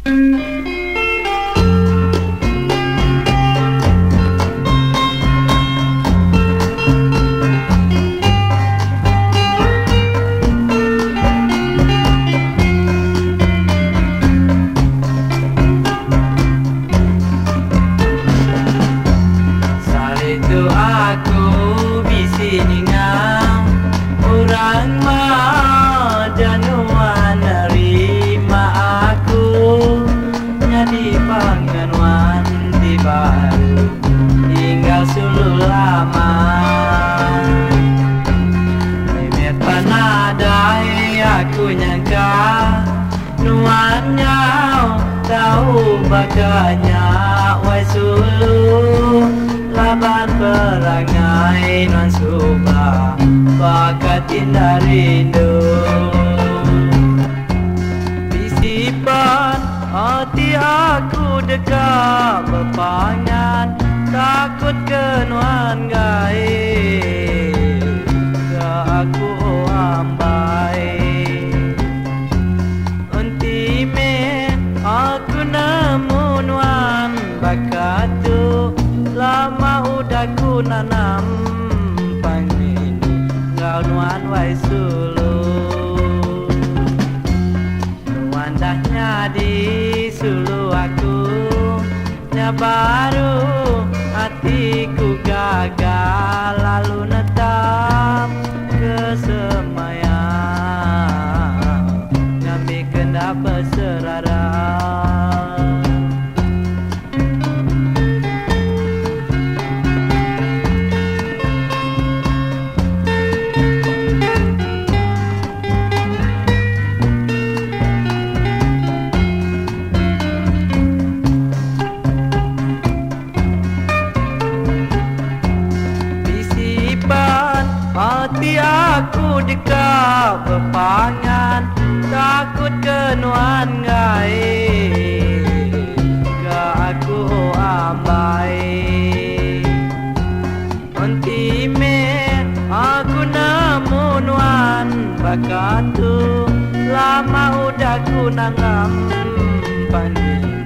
Itu aku bisi ningang orang majanuan nerima aku nyadi panganuan di baru tinggal sulu lama Memet panadai aku nyangka nuannya tahu baganya wai sulu laban perangai non subah bakat indah rindu bisipan hati aku dekat berpangan takut kenuan gaib ke aku ambai untime aku nemu nuan bakat tu lama udah ku nanam pangin kau nuan wai sulu nuan dah nyadi sulu aku nya baru hatiku gagal lalu netap kesemayang nyambi kena berserara hati aku dekat berpangan takut kenuan gaib ke aku ambai untime aku nemu nuan bakat tu lama udah ku nanggam panding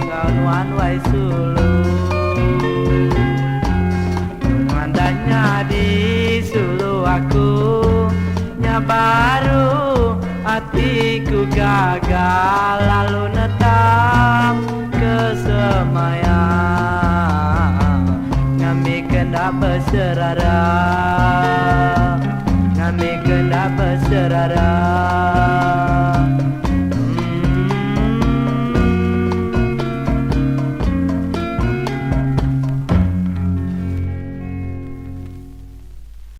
kau nuan wai sulu mandanya di sulu aku nya baru hatiku gagal lalu netap kesemayang ngami kena berserara ngami kena berserara